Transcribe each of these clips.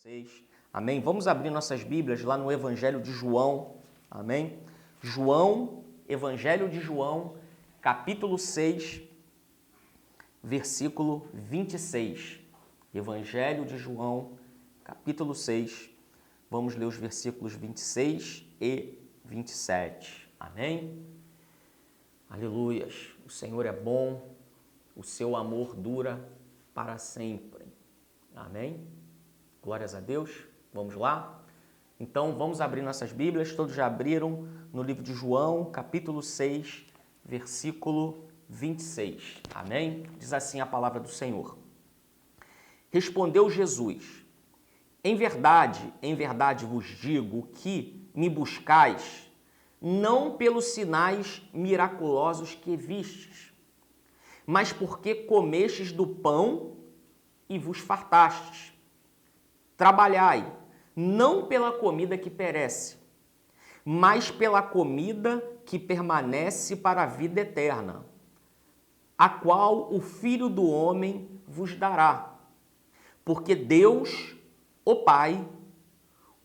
6. Amém? Vamos abrir nossas Bíblias lá no Evangelho de João. Amém? João, Evangelho de João, capítulo 6, versículo 26. Evangelho de João, capítulo 6. Vamos ler os versículos 26 e 27. Amém? Aleluias. O Senhor é bom, o seu amor dura para sempre. Amém? Glórias a Deus. Vamos lá? Então, vamos abrir nossas Bíblias. Todos já abriram no livro de João, capítulo 6, versículo 26. Amém? Diz assim a palavra do Senhor. Respondeu Jesus: em verdade vos digo que me buscais, não pelos sinais miraculosos que vistes, mas porque comestes do pão e vos fartastes. Trabalhai, não pela comida que perece, mas pela comida que permanece para a vida eterna, a qual o Filho do Homem vos dará, porque Deus, o Pai,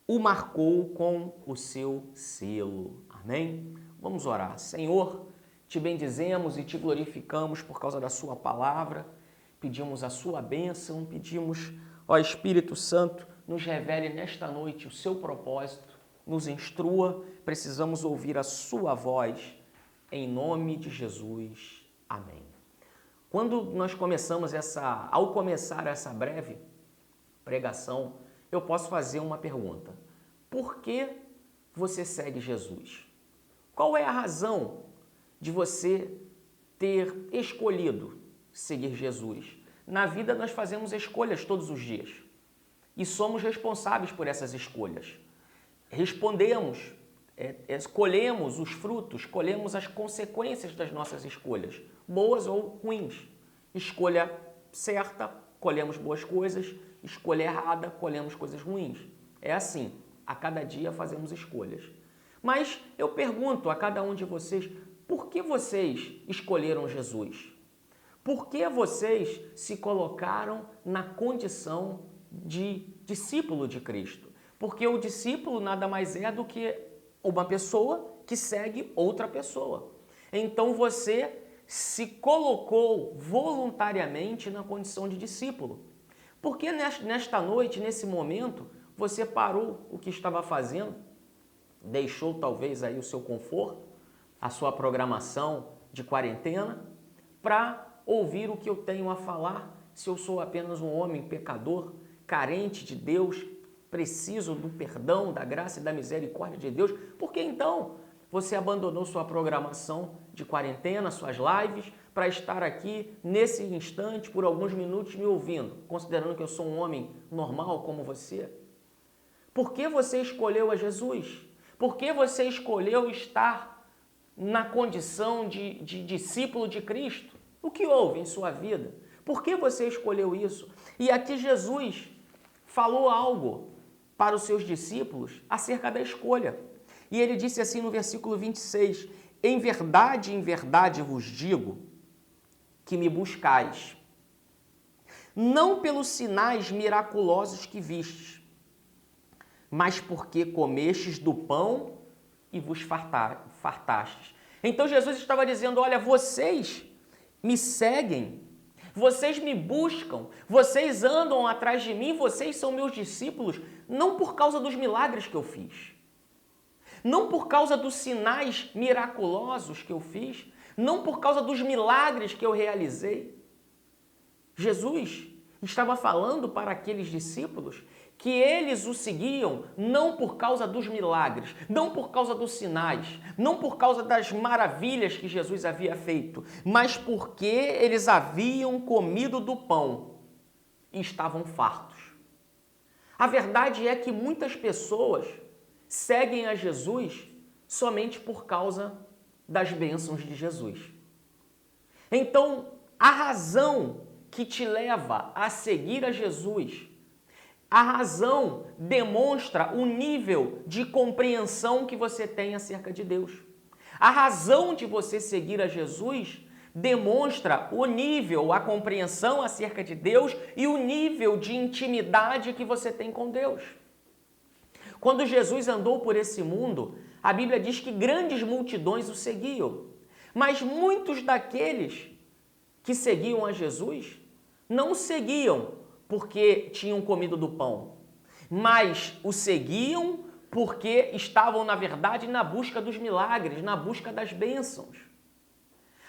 o marcou com o seu selo. Amém? Vamos orar. Senhor, te bendizemos e te glorificamos por causa da sua palavra. Pedimos a sua bênção, pedimos, ó Espírito Santo, nos revele nesta noite o seu propósito, nos instrua, precisamos ouvir a sua voz, em nome de Jesus. Amém. Quando nós ao começar essa breve pregação, eu posso fazer uma pergunta. Por que você segue Jesus? Qual é a razão de você ter escolhido seguir Jesus? Na vida nós fazemos escolhas todos os dias e somos responsáveis por essas escolhas. Respondemos, colhemos os frutos, colhemos as consequências das nossas escolhas, boas ou ruins. Escolha certa, colhemos boas coisas, escolha errada, colhemos coisas ruins. É assim, a cada dia fazemos escolhas. Mas eu pergunto a cada um de vocês, por que vocês escolheram Jesus? Por que vocês se colocaram na condição de discípulo de Cristo? Porque o discípulo nada mais é do que uma pessoa que segue outra pessoa. Então você se colocou voluntariamente na condição de discípulo. Porque nesta noite, nesse momento, você parou o que estava fazendo, deixou talvez aí o seu conforto, a sua programação de quarentena, para ouvir o que eu tenho a falar, se eu sou apenas um homem pecador, carente de Deus, preciso do perdão, da graça e da misericórdia de Deus. Por que então você abandonou sua programação de quarentena, suas lives, para estar aqui nesse instante, por alguns minutos, me ouvindo, considerando que eu sou um homem normal como você? Por que você escolheu a Jesus? Por que você escolheu estar na condição de discípulo de Cristo? O que houve em sua vida? Por que você escolheu isso? E aqui Jesus falou algo para os seus discípulos acerca da escolha. E ele disse assim no versículo 26, em verdade vos digo que me buscais, não pelos sinais miraculosos que vistes, mas porque comestes do pão e vos fartastes. Então Jesus estava dizendo, olha, vocês me seguem, vocês me buscam, vocês andam atrás de mim, vocês são meus discípulos, não por causa dos milagres que eu fiz, não por causa dos sinais miraculosos que eu fiz, não por causa dos milagres que eu realizei. Jesus estava falando para aqueles discípulos que eles o seguiam não por causa dos milagres, não por causa dos sinais, não por causa das maravilhas que Jesus havia feito, mas porque eles haviam comido do pão e estavam fartos. A verdade é que muitas pessoas seguem a Jesus somente por causa das bênçãos de Jesus. Então, a razão que te leva a seguir a Jesus, a razão demonstra o nível de compreensão que você tem acerca de Deus. A razão de você seguir a Jesus demonstra o nível, a compreensão acerca de Deus e o nível de intimidade que você tem com Deus. Quando Jesus andou por esse mundo, a Bíblia diz que grandes multidões o seguiam, mas muitos daqueles que seguiam a Jesus não o seguiam porque tinham comido do pão, mas o seguiam porque estavam, na verdade, na busca dos milagres, na busca das bênçãos.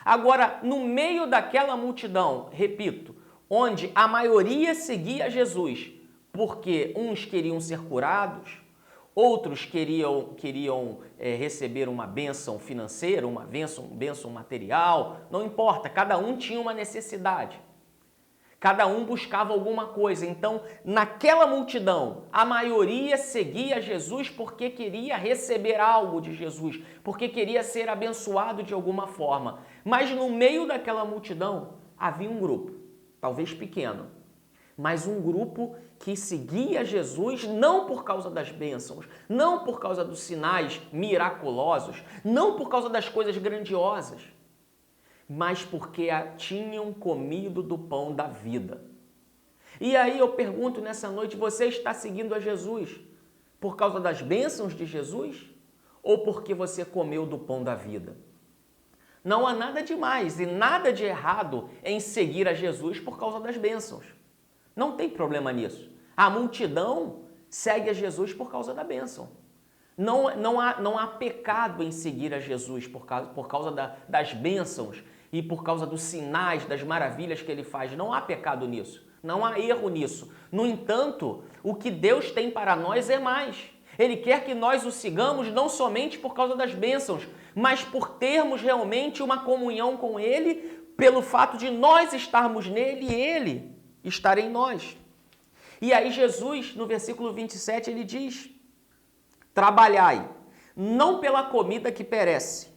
Agora, no meio daquela multidão, repito, onde a maioria seguia Jesus porque uns queriam ser curados, outros queriam receber uma bênção financeira, uma bênção material, não importa, cada um tinha uma necessidade. Cada um buscava alguma coisa. Então, naquela multidão, a maioria seguia Jesus porque queria receber algo de Jesus, porque queria ser abençoado de alguma forma. Mas no meio daquela multidão, havia um grupo, talvez pequeno, mas um grupo que seguia Jesus não por causa das bênçãos, não por causa dos sinais miraculosos, não por causa das coisas grandiosas, mas porque tinham comido do pão da vida. E aí eu pergunto nessa noite, você está seguindo a Jesus por causa das bênçãos de Jesus ou porque você comeu do pão da vida? Não há nada de mais e nada de errado em seguir a Jesus por causa das bênçãos. Não tem problema nisso. A multidão segue a Jesus por causa da bênção. Não há pecado em seguir a Jesus por causa das bênçãos e por causa dos sinais, das maravilhas que ele faz. Não há pecado nisso. Não há erro nisso. No entanto, o que Deus tem para nós é mais. Ele quer que nós o sigamos não somente por causa das bênçãos, mas por termos realmente uma comunhão com Ele, pelo fato de nós estarmos nele e Ele estar em nós. E aí Jesus, no versículo 27, ele diz: trabalhai, não pela comida que perece,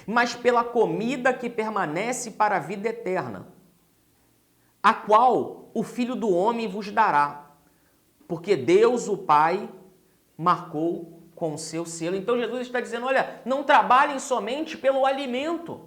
mas pela comida que permanece para a vida eterna, a qual o Filho do Homem vos dará, porque Deus, o Pai, marcou com o seu selo. Então Jesus está dizendo, olha, não trabalhem somente pelo alimento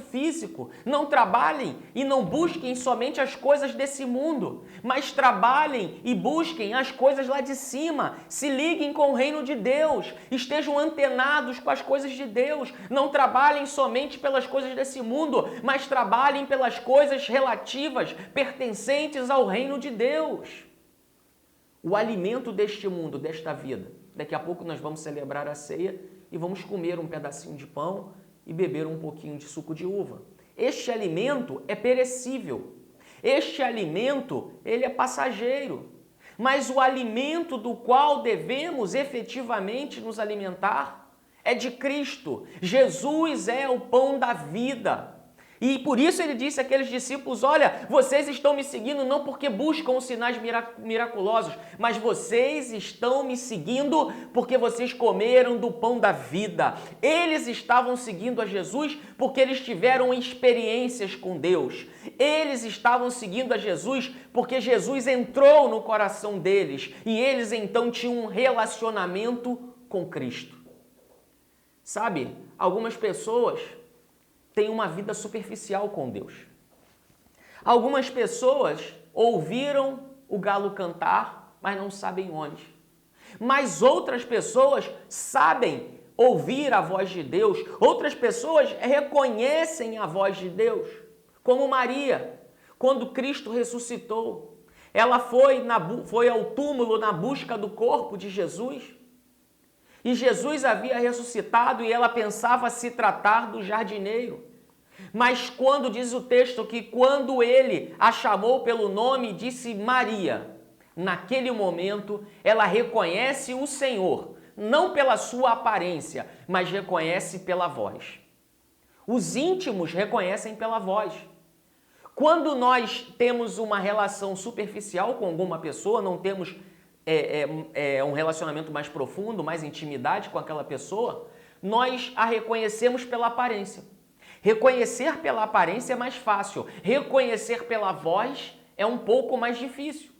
físico, não trabalhem e não busquem somente as coisas desse mundo, mas trabalhem e busquem as coisas lá de cima, se liguem com o reino de Deus, estejam antenados com as coisas de Deus, não trabalhem somente pelas coisas desse mundo, mas trabalhem pelas coisas relativas, pertencentes ao reino de Deus. O alimento deste mundo, desta vida. Daqui a pouco nós vamos celebrar a ceia e vamos comer um pedacinho de pão e beber um pouquinho de suco de uva. Este alimento é perecível. Este alimento, ele é passageiro. Mas o alimento do qual devemos efetivamente nos alimentar é de Cristo. Jesus é o pão da vida. E por isso ele disse àqueles discípulos, olha, vocês estão me seguindo não porque buscam os sinais miraculosos, mas vocês estão me seguindo porque vocês comeram do pão da vida. Eles estavam seguindo a Jesus porque eles tiveram experiências com Deus. Eles estavam seguindo a Jesus porque Jesus entrou no coração deles e eles então tinham um relacionamento com Cristo. Sabe, algumas pessoas têm uma vida superficial com Deus. Algumas pessoas ouviram o galo cantar, mas não sabem onde. Mas outras pessoas sabem ouvir a voz de Deus. Outras pessoas reconhecem a voz de Deus. Como Maria, quando Cristo ressuscitou. Ela foi ao túmulo na busca do corpo de Jesus. E Jesus havia ressuscitado e ela pensava se tratar do jardineiro. Mas quando diz o texto que quando ele a chamou pelo nome, disse Maria, naquele momento ela reconhece o Senhor, não pela sua aparência, mas reconhece pela voz. Os íntimos reconhecem pela voz. Quando nós temos uma relação superficial com alguma pessoa, não temos um relacionamento mais profundo, mais intimidade com aquela pessoa, nós a reconhecemos pela aparência. Reconhecer pela aparência é mais fácil, reconhecer pela voz é um pouco mais difícil.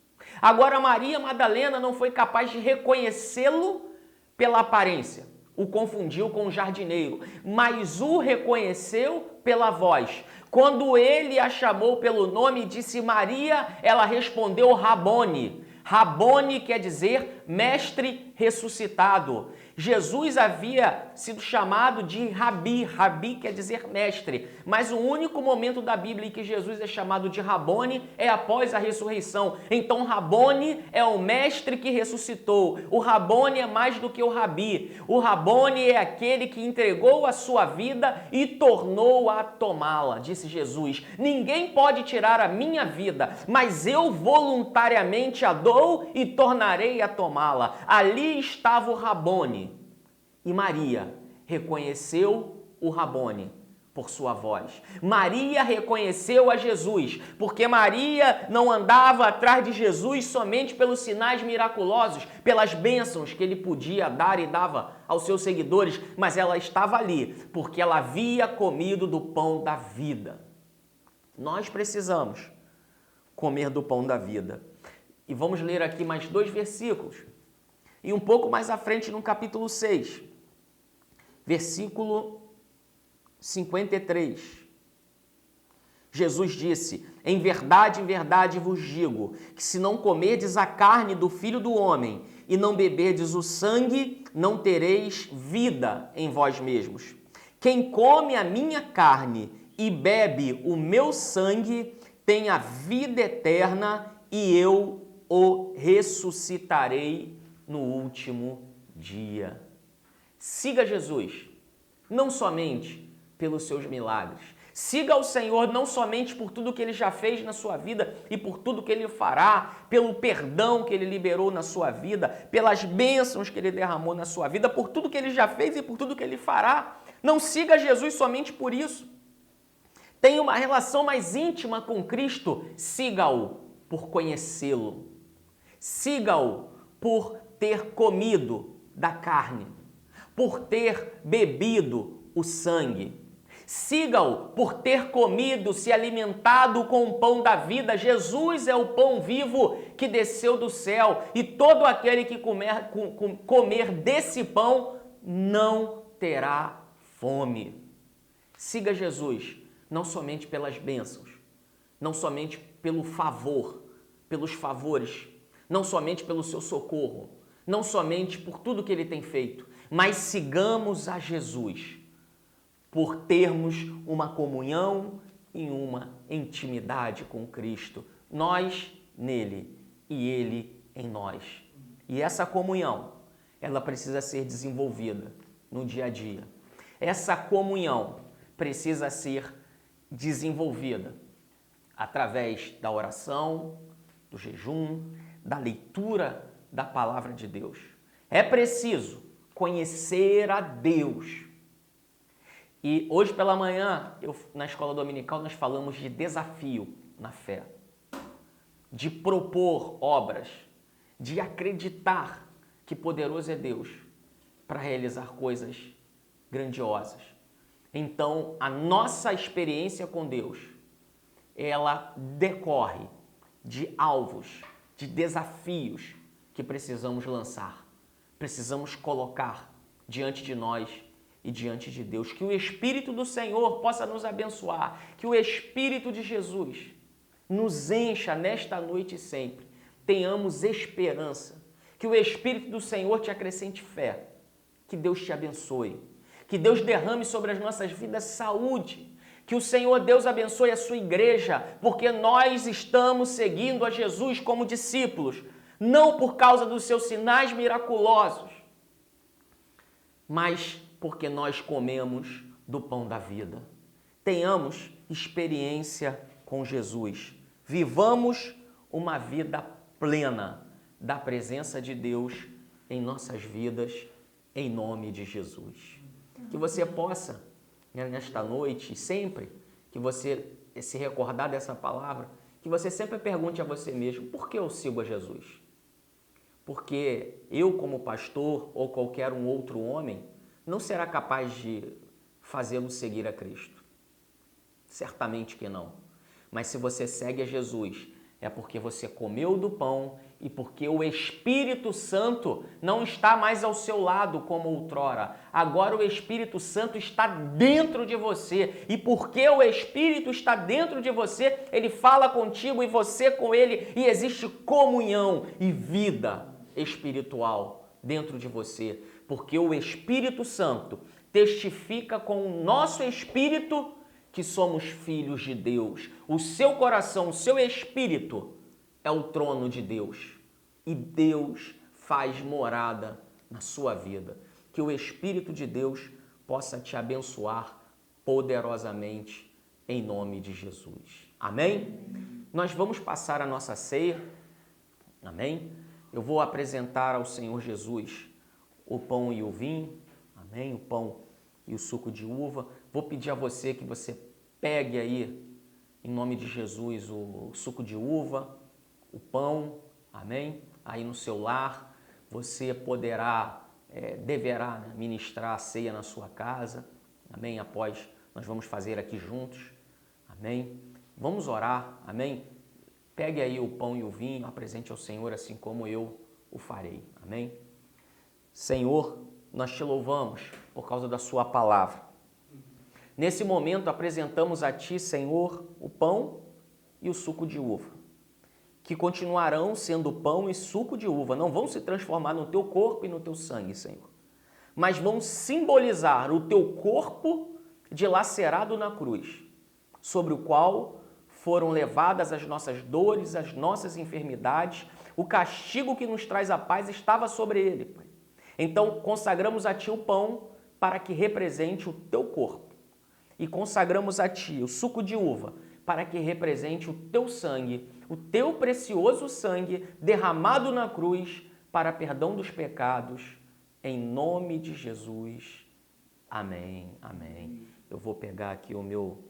Agora, Maria Madalena não foi capaz de reconhecê-lo pela aparência. o confundiu com o jardineiro, mas o reconheceu pela voz. Quando ele a chamou pelo nome e disse Maria, ela respondeu Rabone. Rabone quer dizer mestre ressuscitado. Jesus havia sido chamado de Rabi. Rabi quer dizer mestre. Mas o único momento da Bíblia em que Jesus é chamado de Rabone é após a ressurreição. Então Rabone é o mestre que ressuscitou. O Rabone é mais do que o Rabi. O Rabone é aquele que entregou a sua vida e tornou a tomá-la, disse Jesus. Ninguém pode tirar a minha vida, mas eu voluntariamente a dou e tornarei a tomá-la. Ali estava o Rabone. E Maria reconheceu o Rabone por sua voz. Maria reconheceu a Jesus, porque Maria não andava atrás de Jesus somente pelos sinais miraculosos, pelas bênçãos que ele podia dar e dava aos seus seguidores, mas ela estava ali porque ela havia comido do pão da vida. Nós precisamos comer do pão da vida. E vamos ler aqui mais 2 versículos. E um pouco mais à frente, no capítulo 6, versículo 53. Jesus disse, em verdade vos digo, que se não comerdes a carne do Filho do Homem e não beberdes o sangue, não tereis vida em vós mesmos. Quem come a minha carne e bebe o meu sangue tem a vida eterna e eu o ressuscitarei no último dia. Siga Jesus, não somente pelos seus milagres. Siga o Senhor não somente por tudo que Ele já fez na sua vida e por tudo que Ele fará, pelo perdão que Ele liberou na sua vida, pelas bênçãos que Ele derramou na sua vida, por tudo que Ele já fez e por tudo que Ele fará. Não siga Jesus somente por isso. Tenha uma relação mais íntima com Cristo, siga-o por conhecê-lo. Siga-o por ter comido da carne, por ter bebido o sangue. Siga-o por ter comido, se alimentado com o pão da vida. Jesus é o pão vivo que desceu do céu e todo aquele que comer desse pão não terá fome. Siga Jesus, não somente pelas bênçãos, não somente pelo favor, pelos favores, não somente pelo seu socorro, não somente por tudo que Ele tem feito, mas sigamos a Jesus por termos uma comunhão e uma intimidade com Cristo. Nós nele e Ele em nós. E essa comunhão, ela precisa ser desenvolvida no dia a dia. Essa comunhão precisa ser desenvolvida através da oração, do jejum, da leitura da palavra de Deus. É preciso conhecer a Deus. E hoje pela manhã, na escola dominical, nós falamos de desafio na fé, de propor obras, de acreditar que poderoso é Deus para realizar coisas grandiosas. Então, a nossa experiência com Deus, ela decorre de alvos, de desafios que precisamos lançar, precisamos colocar diante de nós e diante de Deus. Que o Espírito do Senhor possa nos abençoar, que o Espírito de Jesus nos encha nesta noite e sempre. Tenhamos esperança, que o Espírito do Senhor te acrescente fé, que Deus te abençoe, que Deus derrame sobre as nossas vidas saúde, que o Senhor Deus abençoe a sua igreja, porque nós estamos seguindo a Jesus como discípulos, não por causa dos seus sinais miraculosos, mas porque nós comemos do pão da vida. Tenhamos experiência com Jesus. Vivamos uma vida plena da presença de Deus em nossas vidas, em nome de Jesus. Que você possa, nesta noite, sempre que você se recordar dessa palavra, que você sempre pergunte a você mesmo, por que eu sigo a Jesus? Porque eu, como pastor, ou qualquer um outro homem, não será capaz de fazê-lo seguir a Cristo. Certamente que não. Mas se você segue a Jesus, é porque você comeu do pão e porque o Espírito Santo não está mais ao seu lado como outrora. Agora o Espírito Santo está dentro de você. E porque o Espírito está dentro de você, ele fala contigo e você com ele, e existe comunhão e vida espiritual dentro de você. Porque o Espírito Santo testifica com o nosso espírito que somos filhos de Deus. O seu coração, o seu espírito é o trono de Deus e Deus faz morada na sua vida. Que o Espírito de Deus possa te abençoar poderosamente em nome de Jesus. Amém? Nós vamos passar a nossa ceia. Amém? Eu vou apresentar ao Senhor Jesus o pão e o vinho. Amém? O pão e o suco de uva. Vou pedir a você que você pegue aí, em nome de Jesus, o suco de uva, o pão, amém? Aí no seu lar, você deverá ministrar a ceia na sua casa, amém? Após, nós vamos fazer aqui juntos, amém? Vamos orar, amém? Pegue aí o pão e o vinho, apresente ao Senhor assim como eu o farei, amém? Senhor, nós te louvamos por causa da sua palavra. Nesse momento apresentamos a Ti, Senhor, o pão e o suco de uva, que continuarão sendo pão e suco de uva, não vão se transformar no Teu corpo e no Teu sangue, Senhor, mas vão simbolizar o Teu corpo dilacerado na cruz, sobre o qual foram levadas as nossas dores, as nossas enfermidades, o castigo que nos traz a paz estava sobre Ele, Pai. Então consagramos a Ti o pão para que represente o Teu corpo. E consagramos a Ti o suco de uva para que represente o Teu sangue, o Teu precioso sangue derramado na cruz para perdão dos pecados, em nome de Jesus. Amém, amém. Eu vou pegar aqui o meu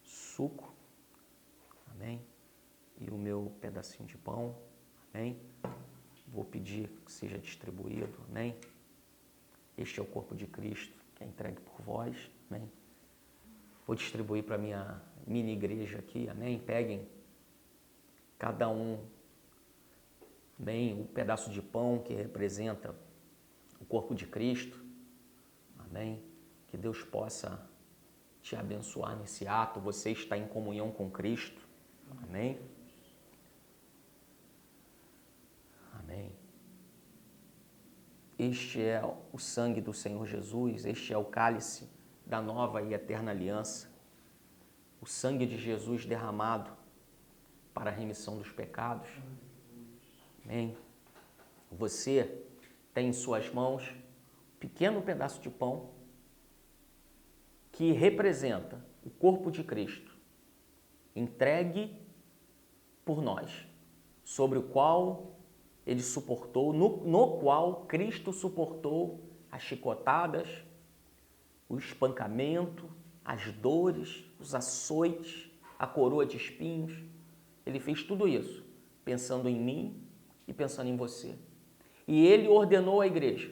suco, amém, e o meu pedacinho de pão, amém. Vou pedir que seja distribuído, amém. Este é o corpo de Cristo, que é entregue por vós, amém. Vou distribuir para a minha mini igreja aqui, amém? Peguem cada um, amém? Um pedaço de pão que representa o corpo de Cristo, amém? Que Deus possa te abençoar nesse ato, você está em comunhão com Cristo, amém? Amém. Este é o sangue do Senhor Jesus, este é o cálice da nova e eterna aliança, o sangue de Jesus derramado para a remissão dos pecados. Amém? Você tem em suas mãos um pequeno pedaço de pão que representa o corpo de Cristo, entregue por nós, sobre o qual ele suportou, no qual Cristo suportou as chicotadas, o espancamento, as dores, os açoites, a coroa de espinhos. Ele fez tudo isso pensando em mim e pensando em você. E ele ordenou à igreja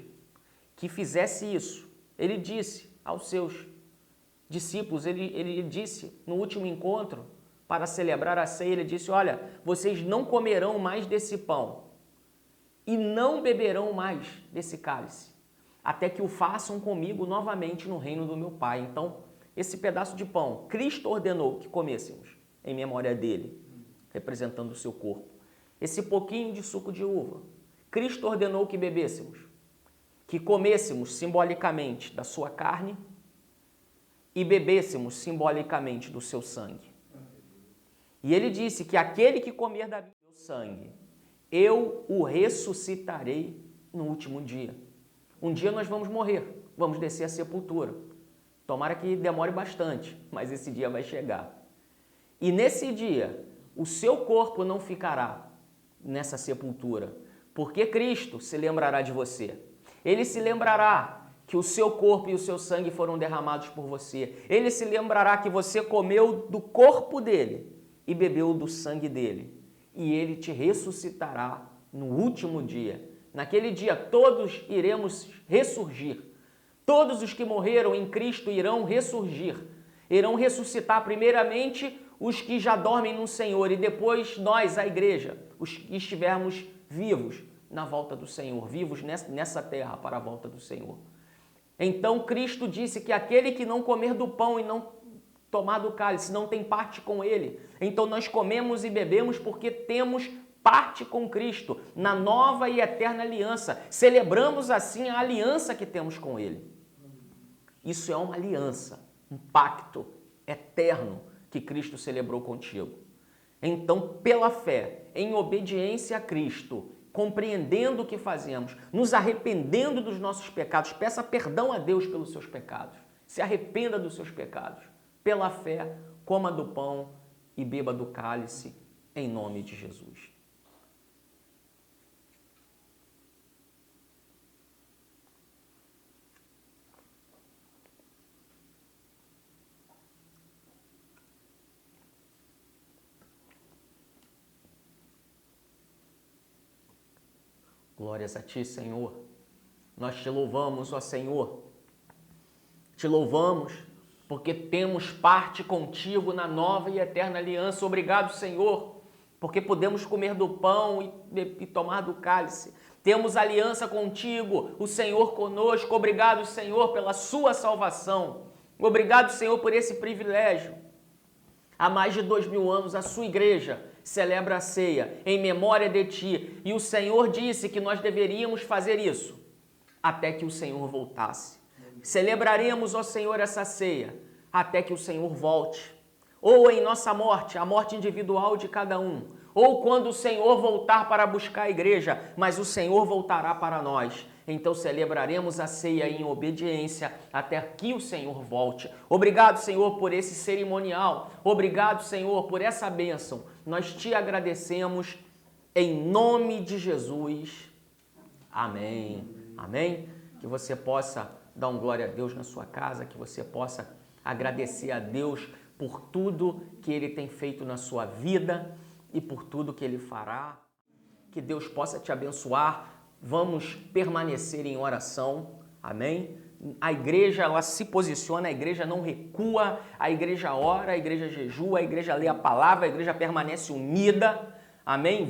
que fizesse isso. Ele disse aos seus discípulos, ele disse no último encontro, para celebrar a ceia, ele disse, olha, vocês não comerão mais desse pão e não beberão mais desse cálice, até que o façam comigo novamente no reino do meu Pai. Então, esse pedaço de pão, Cristo ordenou que comêssemos em memória dele, representando o seu corpo. Esse pouquinho de suco de uva, Cristo ordenou que bebêssemos, que comêssemos simbolicamente da sua carne e bebêssemos simbolicamente do seu sangue. E ele disse que aquele que comer da minha sangue, eu o ressuscitarei no último dia. Um dia nós vamos morrer, vamos descer à sepultura. Tomara que demore bastante, mas esse dia vai chegar. E nesse dia, o seu corpo não ficará nessa sepultura, porque Cristo se lembrará de você. Ele se lembrará que o seu corpo e o seu sangue foram derramados por você. Ele se lembrará que você comeu do corpo dele e bebeu do sangue dele. E ele te ressuscitará no último dia. Naquele dia todos iremos ressurgir. Todos os que morreram em Cristo irão ressurgir. Irão ressuscitar primeiramente os que já dormem no Senhor e depois nós, a igreja, os que estivermos vivos na volta do Senhor, vivos nessa terra para a volta do Senhor. Então Cristo disse que aquele que não comer do pão e não tomar do cálice não tem parte com ele. Então nós comemos e bebemos porque temos parte com Cristo na nova e eterna aliança. Celebramos assim a aliança que temos com ele. Isso é uma aliança, um pacto eterno que Cristo celebrou contigo. Então, pela fé, em obediência a Cristo, compreendendo o que fazemos, nos arrependendo dos nossos pecados, peça perdão a Deus pelos seus pecados, se arrependa dos seus pecados. Pela fé, coma do pão e beba do cálice, em nome de Jesus. Glórias a Ti, Senhor. Nós Te louvamos, ó Senhor. Te louvamos porque temos parte contigo na nova e eterna aliança. Obrigado, Senhor, porque podemos comer do pão e tomar do cálice. Temos aliança contigo, o Senhor conosco. Obrigado, Senhor, pela sua salvação. Obrigado, Senhor, por esse privilégio. Há mais de 2000 anos, a sua igreja celebra a ceia em memória de Ti. E o Senhor disse que nós deveríamos fazer isso até que o Senhor voltasse. Celebraremos, ó Senhor, essa ceia até que o Senhor volte. Ou em nossa morte, a morte individual de cada um. Ou quando o Senhor voltar para buscar a igreja, mas o Senhor voltará para nós. Então celebraremos a ceia em obediência até que o Senhor volte. Obrigado, Senhor, por esse cerimonial. Obrigado, Senhor, por essa bênção. Nós Te agradecemos em nome de Jesus. Amém. Amém. Que você possa dar um glória a Deus na sua casa, que você possa agradecer a Deus por tudo que Ele tem feito na sua vida e por tudo que Ele fará. Que Deus possa te abençoar. Vamos permanecer em oração, amém? A igreja, ela se posiciona, a igreja não recua, a igreja ora, a igreja jejua, a igreja lê a palavra, a igreja permanece unida, amém?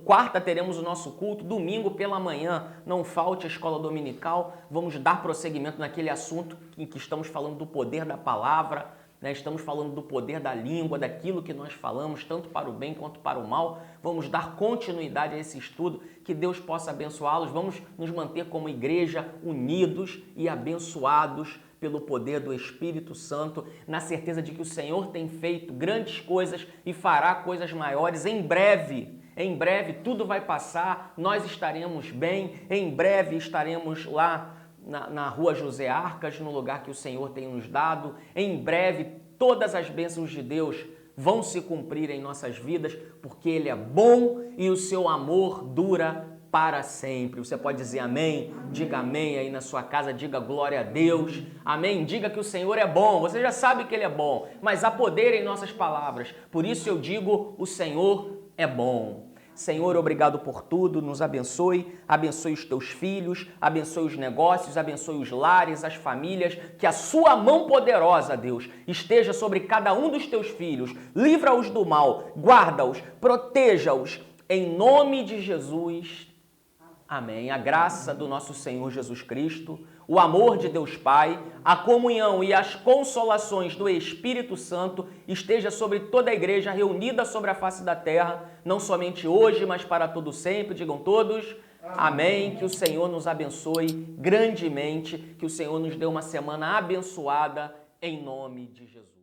Quarta teremos o nosso culto, domingo pela manhã, não falte a escola dominical, vamos dar prosseguimento naquele assunto em que estamos falando do poder da palavra, né? Estamos falando do poder da língua, daquilo que nós falamos, tanto para o bem quanto para o mal. Vamos dar continuidade a esse estudo, que Deus possa abençoá-los. Vamos nos manter como igreja unidos e abençoados pelo poder do Espírito Santo, na certeza de que o Senhor tem feito grandes coisas e fará coisas maiores em breve. Em breve tudo vai passar, nós estaremos bem, em breve estaremos lá na rua José Arcas, no lugar que o Senhor tem nos dado. Em breve, todas as bênçãos de Deus vão se cumprir em nossas vidas, porque Ele é bom e o seu amor dura para sempre. Você pode dizer amém? Diga amém aí na sua casa, diga glória a Deus. Amém? Diga que o Senhor é bom. Você já sabe que Ele é bom, mas há poder em nossas palavras. Por isso eu digo, o Senhor é bom. Senhor, obrigado por tudo, nos abençoe, abençoe os teus filhos, abençoe os negócios, abençoe os lares, as famílias, que a sua mão poderosa, Deus, esteja sobre cada um dos teus filhos, livra-os do mal, guarda-os, proteja-os, em nome de Jesus. Amém. A graça do nosso Senhor Jesus Cristo, o amor de Deus Pai, a comunhão e as consolações do Espírito Santo esteja sobre toda a igreja reunida sobre a face da terra, não somente hoje, mas para todo sempre. Digam todos, amém. Que o Senhor nos abençoe grandemente, que o Senhor nos dê uma semana abençoada, em nome de Jesus.